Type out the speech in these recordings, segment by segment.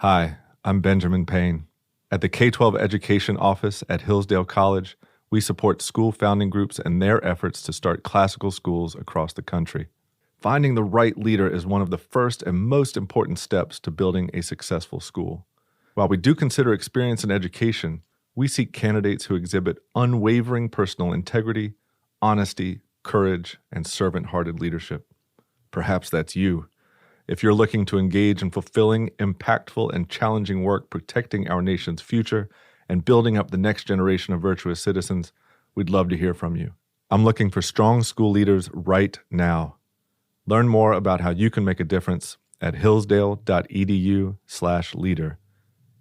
Hi, I'm Benjamin Payne. At the K-12 Education Office at Hillsdale College, we support school founding groups and their efforts to start classical schools across the country. Finding the right leader is one of the first and most important steps to building a successful school. While we do consider experience in education, we seek candidates who exhibit unwavering personal integrity, honesty, courage, and servant-hearted leadership. Perhaps that's you. If you're looking to engage in fulfilling, impactful, and challenging work protecting our nation's future and building up the next generation of virtuous citizens, we'd love to hear from you. I'm looking for strong school leaders right now. Learn more about how you can make a difference at hillsdale.edu/leader.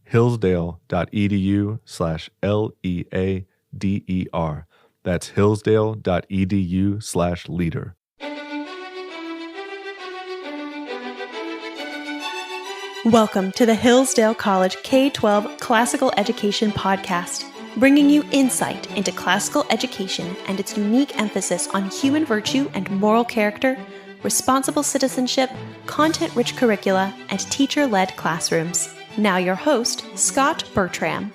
hillsdale.edu/LEADER. That's hillsdale.edu/leader. Welcome to the Hillsdale College K-12 Classical Education Podcast, bringing you insight into classical education and its unique emphasis on human virtue and moral character, responsible citizenship, content-rich curricula, and teacher-led classrooms. Now your host, Scot Bertram.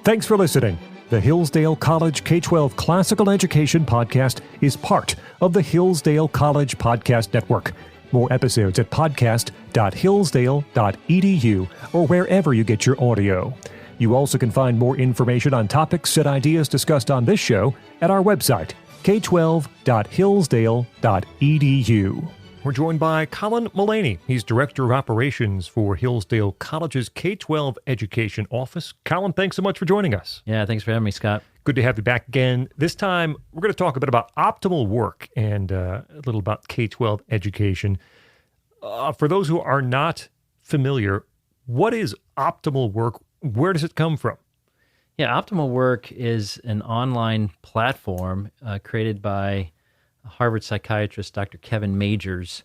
Thanks for listening. The Hillsdale College K-12 Classical Education Podcast is part of the Hillsdale College Podcast Network. More episodes at podcast.hillsdale.edu or wherever you get your audio. You also can find more information on topics and ideas discussed on this show at our website, k12.hillsdale.edu. We're joined by Colin Mullaney. He's Director of Operations for Hillsdale College's K-12 Education Office. Colin, thanks so much for joining us. Yeah, thanks for having me, Scott. Good to have you back again. This time, we're going to talk a bit about optimal work and a little about K-12 education. For those who are not familiar, what is optimal work? Where does it come from? Yeah, Optimal Work is an online platform created by Harvard psychiatrist Dr. Kevin Majeres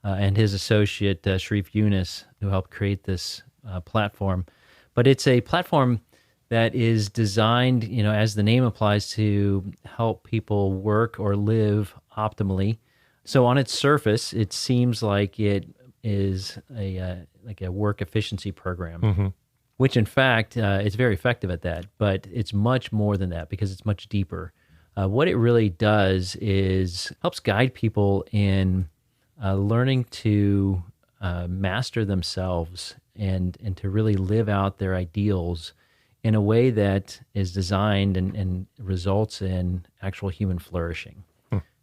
and his associate Sharif Yunus, who helped create this platform. But it's a platform that is designed, as the name applies, to help people work or live optimally. So on its surface, it seems like it is a work efficiency program, which in fact is very effective at that. But it's much more than that because it's much deeper. What it really does is helps guide people in learning to master themselves and to really live out their ideals in a way that is designed and results in actual human flourishing.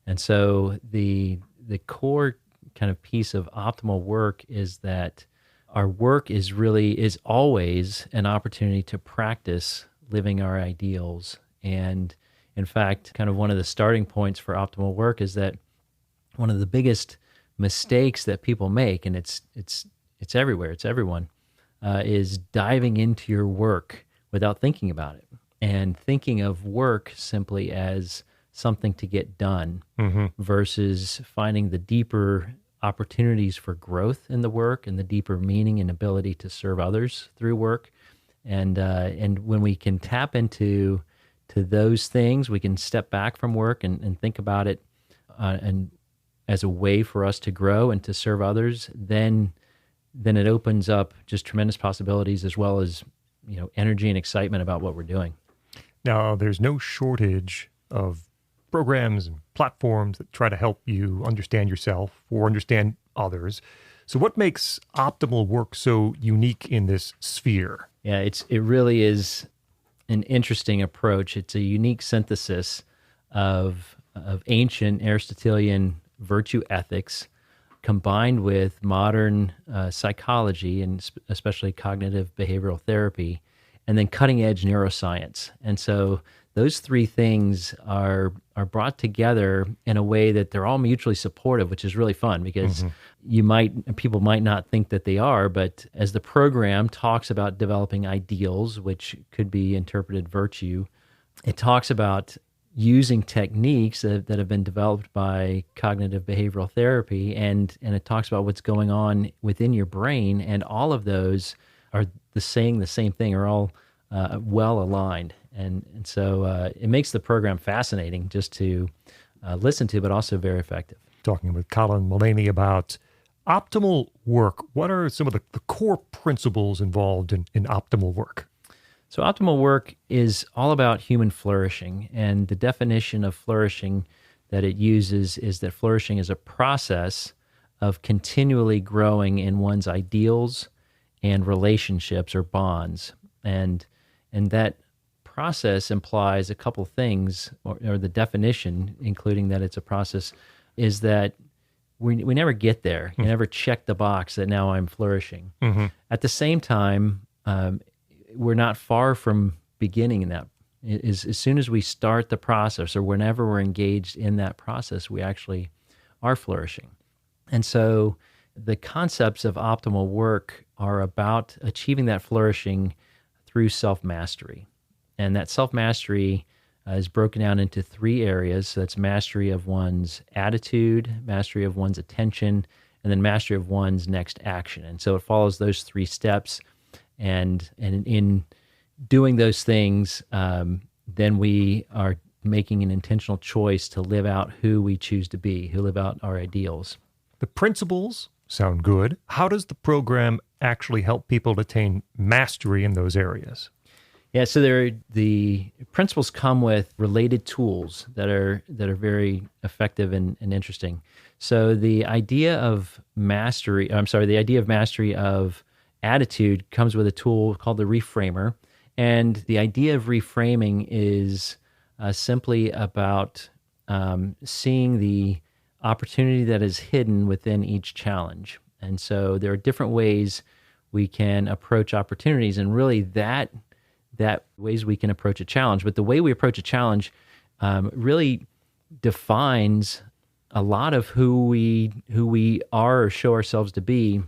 And so the core kind of piece of optimal work is that our work is always an opportunity to practice living our ideals. And in fact, kind of one of the starting points for optimal work is that one of the biggest mistakes that people make, and it's everywhere, it's everyone, is diving into your work without thinking about it and thinking of work simply as something to get done versus finding the deeper opportunities for growth in the work and the deeper meaning and ability to serve others through work. And when we can tap into those things, we can step back from work and think about it and as a way for us to grow and to serve others, then it opens up just tremendous possibilities as well as energy and excitement about what we're doing. Now, there's no shortage of programs and platforms that try to help you understand yourself or understand others. So what makes optimal work so unique in this sphere? Yeah, it really is an interesting approach. It's a unique synthesis of ancient Aristotelian virtue ethics combined with modern psychology and especially cognitive behavioral therapy, and then cutting-edge neuroscience. And so those three things are brought together in a way that they're all mutually supportive, which is really fun because people might not think that they are, but as the program talks about developing ideals, which could be interpreted virtue, it talks about using techniques that have been developed by cognitive behavioral therapy, and it talks about what's going on within your brain, and all of those are saying the same thing, are all well aligned. And so it makes the program fascinating just to listen to, but also very effective. Talking with Colin Mullaney about optimal work, what are some of the core principles involved in optimal work? So optimal work is all about human flourishing, and the definition of flourishing that it uses is that flourishing is a process of continually growing in one's ideals and relationships or bonds. And that process implies a couple things, or the definition, including that it's a process, is that we never get there. You never check the box that now I'm flourishing. At the same time, we're not far from beginning in that. As soon as we start the process, or whenever we're engaged in that process, we actually are flourishing. And so the concepts of optimal work are about achieving that flourishing through self-mastery. And that self-mastery is broken down into three areas. So that's mastery of one's attitude, mastery of one's attention, and then mastery of one's next action. And so it follows those three steps. And in doing those things, then we are making an intentional choice to live out who we choose to be, who live out our ideals. The principles sound good. How does the program actually help people to attain mastery in those areas? Yeah, so the principles come with related tools that are very effective and interesting. So the idea of mastery of attitude comes with a tool called the reframer. And the idea of reframing is simply about seeing the opportunity that is hidden within each challenge. And so there are different ways we can approach opportunities, and really that ways we can approach a challenge. But the way we approach a challenge really defines a lot of who we are or show ourselves to be.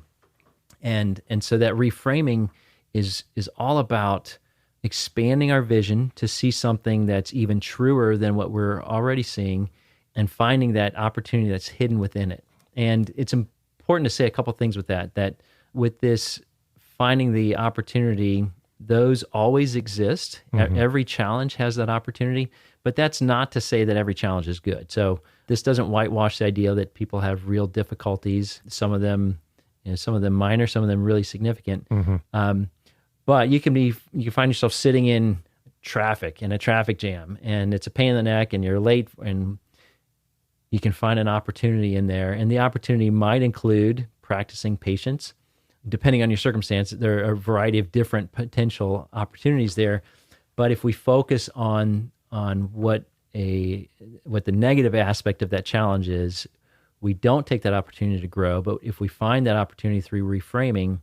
And so that reframing is all about expanding our vision to see something that's even truer than what we're already seeing, and finding that opportunity that's hidden within it. And it's important to say a couple things with that with this finding the opportunity, those always exist. Every challenge has that opportunity, but that's not to say that every challenge is good. So this doesn't whitewash the idea that people have real difficulties, some of them minor, some of them really significant. But you can find yourself sitting in a traffic jam, and it's a pain in the neck, and you're late, and you can find an opportunity in there. And the opportunity might include practicing patience. Depending on your circumstance, there are a variety of different potential opportunities there. But if we focus on what the negative aspect of that challenge is, we don't take that opportunity to grow. But if we find that opportunity through reframing,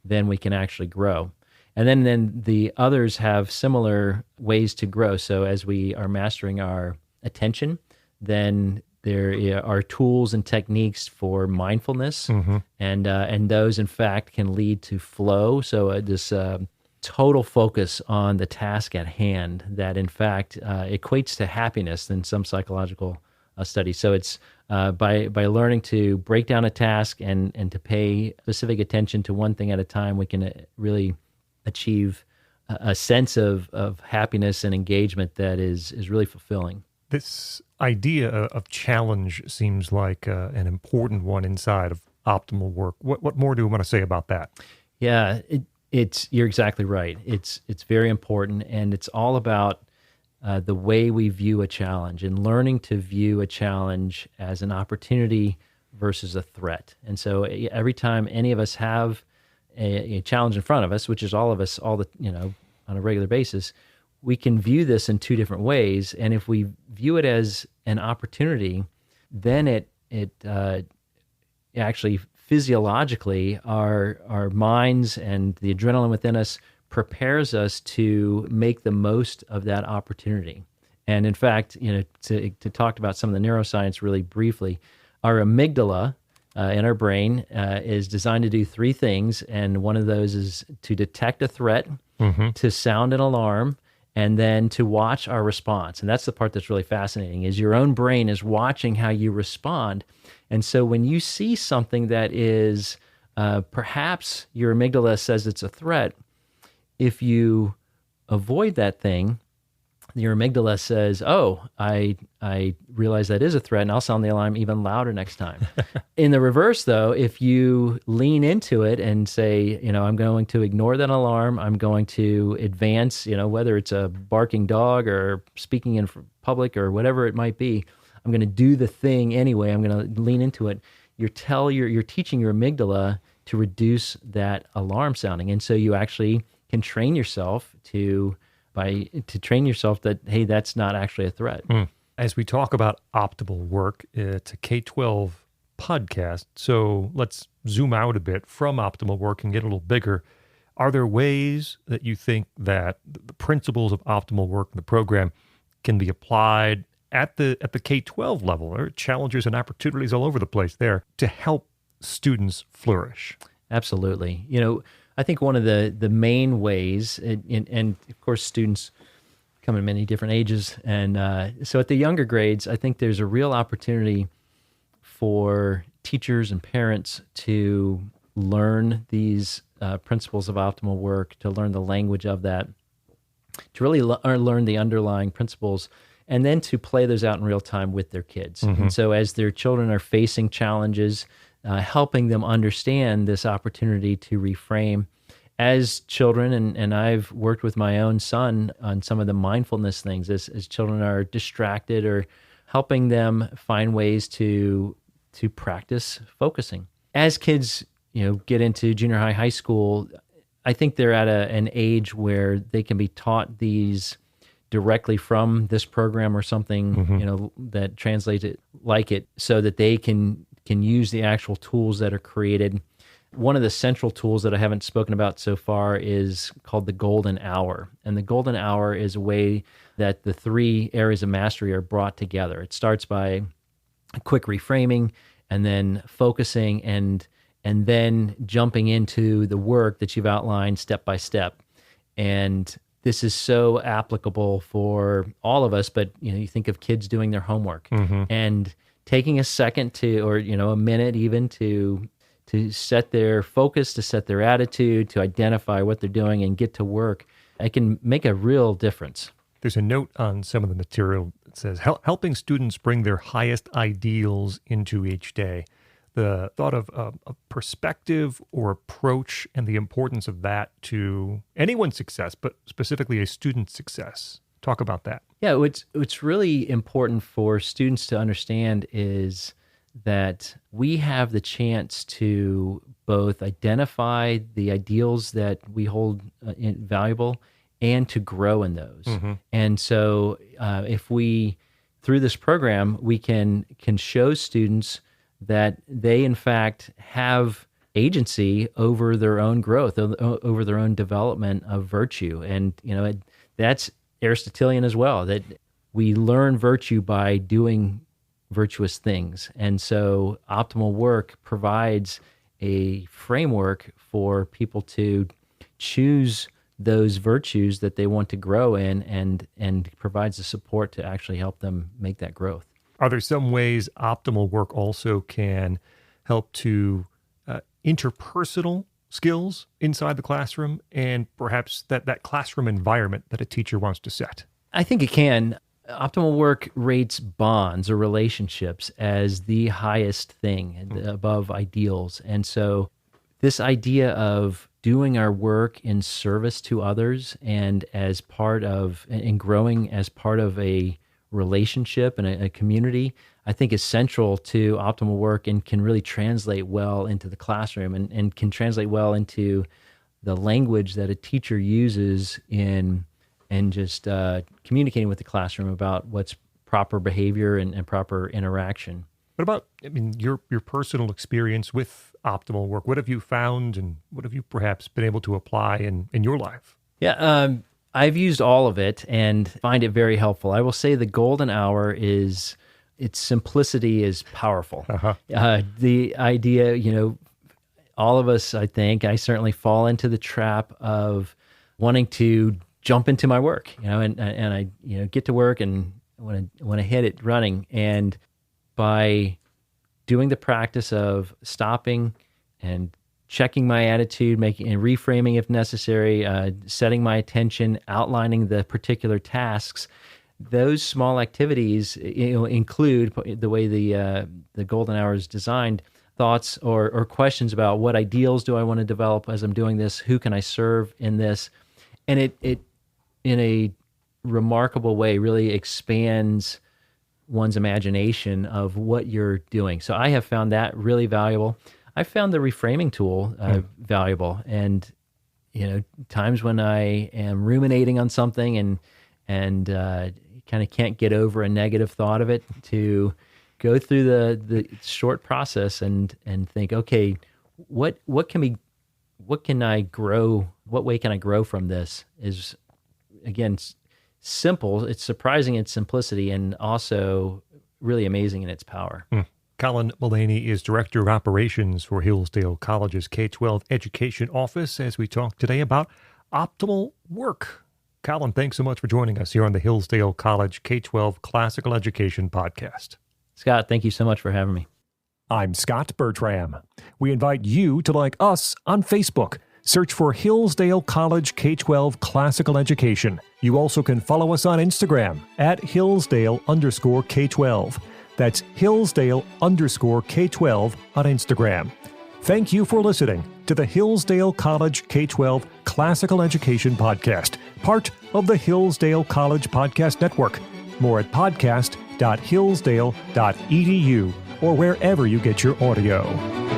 then we can actually grow. And then the others have similar ways to grow. So as we are mastering our attention, then there are tools and techniques for mindfulness, and those in fact can lead to flow. So this total focus on the task at hand that in fact equates to happiness in some psychological studies. So it's by learning to break down a task and to pay specific attention to one thing at a time, we can really achieve a sense of happiness and engagement that is really fulfilling. This idea of challenge seems like an important one inside of optimal work. What more do we want to say about that? Yeah, you're exactly right. It's very important, and it's all about the way we view a challenge, and learning to view a challenge as an opportunity versus a threat. And so every time any of us have a challenge in front of us, which is all of us, on a regular basis, we can view this in two different ways. And if we view it as an opportunity, then it actually physiologically, our minds and the adrenaline within us prepares us to make the most of that opportunity. And in fact, to talk about some of the neuroscience really briefly, our amygdala in our brain is designed to do three things. And one of those is to detect a threat, to sound an alarm, and then to watch our response. And that's the part that's really fascinating, is your own brain is watching how you respond. And so when you see something that is perhaps your amygdala says it's a threat, if you avoid that thing, your amygdala says, oh, I realize that is a threat, and I'll sound the alarm even louder next time. In the reverse, though, if you lean into it and say, I'm going to ignore that alarm, I'm going to advance, whether it's a barking dog or speaking in public or whatever it might be, I'm going to do the thing anyway, I'm going to lean into it. You're teaching your amygdala to reduce that alarm sounding. And so you actually can train yourself to train yourself that, hey, that's not actually a threat. As we talk about optimal work, it's a K-12 podcast. So let's zoom out a bit from optimal work and get a little bigger. Are there ways that you think that the principles of optimal work in the program can be applied at the K-12 level? There are challenges and opportunities all over the place there to help students flourish. Absolutely. I think one of the main ways, and of course students come in many different ages, and so at the younger grades, I think there's a real opportunity for teachers and parents to learn these principles of optimal work, to learn the language of that, to really learn the underlying principles, and then to play those out in real time with their kids. Mm-hmm. And so as their children are facing challenges, helping them understand this opportunity to reframe. As children, and I've worked with my own son on some of the mindfulness things, as children are distracted, or helping them find ways to practice focusing. As kids, get into junior high, high school, I think they're at an age where they can be taught these directly from this program or something, mm-hmm. That translates it like it, so that they can use the actual tools that are created. One of the central tools that I haven't spoken about so far is called the golden hour. And the golden hour is a way that the 3 areas of mastery are brought together. It starts by a quick reframing, and then focusing, and then jumping into the work that you've outlined step by step. And this is so applicable for all of us, but you think of kids doing their homework, mm-hmm. and taking a second or a minute even to set their focus, to set their attitude, to identify what they're doing and get to work. It can make a real difference. There's a note on some of the material that says, helping students bring their highest ideals into each day. The thought of a perspective or approach and the importance of that to anyone's success, but specifically a student's success. Talk about that. Yeah, what's really important for students to understand is that we have the chance to both identify the ideals that we hold valuable and to grow in those. Mm-hmm. And so if we, through this program, we can show students that they, in fact, have agency over their own growth, over their own development of virtue. And, that's Aristotelian as well, that we learn virtue by doing virtuous things. And so optimal work provides a framework for people to choose those virtues that they want to grow in, and provides the support to actually help them make that growth. Are there some ways optimal work also can help to interpersonal skills inside the classroom, and perhaps that classroom environment that a teacher wants to set? I think it can. Optimal work rates bonds or relationships as the highest thing above ideals. And so this idea of doing our work in service to others and as part of, and growing as part of a relationship and a community, I think is central to optimal work, and can really translate well into the classroom, and can translate well into the language that a teacher uses in just communicating with the classroom about what's proper behavior and proper interaction. What about, your personal experience with optimal work? What have you found, and what have you perhaps been able to apply in your life? Yeah, I've used all of it and find it very helpful. I will say the golden hour its simplicity is powerful. Uh-huh. The idea, all of us, I think, I certainly fall into the trap of wanting to jump into my work, and I, get to work and want to hit it running. And by doing the practice of stopping and checking my attitude, making and reframing if necessary, setting my attention, outlining the particular tasks. Those small activities, include the way the golden hour is designed. Thoughts or questions about what ideals do I want to develop as I'm doing this? Who can I serve in this? And it in a remarkable way really expands one's imagination of what you're doing. So I have found that really valuable. I found the reframing tool valuable, and times when I am ruminating on something and kind of can't get over a negative thought of it, to go through the short process and think, okay, what can I grow? What way can I grow from this? Is again simple. It's surprising in its simplicity and also really amazing in its power. Colin Mullaney is Director of Operations for Hillsdale College's K-12 Education Office as we talk today about optimal work. Colin, thanks so much for joining us here on the Hillsdale College K-12 Classical Education Podcast. Scott, thank you so much for having me. I'm Scot Bertram. We invite you to like us on Facebook. Search for Hillsdale College K-12 Classical Education. You also can follow us on Instagram at Hillsdale_K12. That's Hillsdale_K12 on Instagram. Thank you for listening to the Hillsdale College K-12 Classical Education Podcast, part of the Hillsdale College Podcast Network. More at podcast.hillsdale.edu or wherever you get your audio.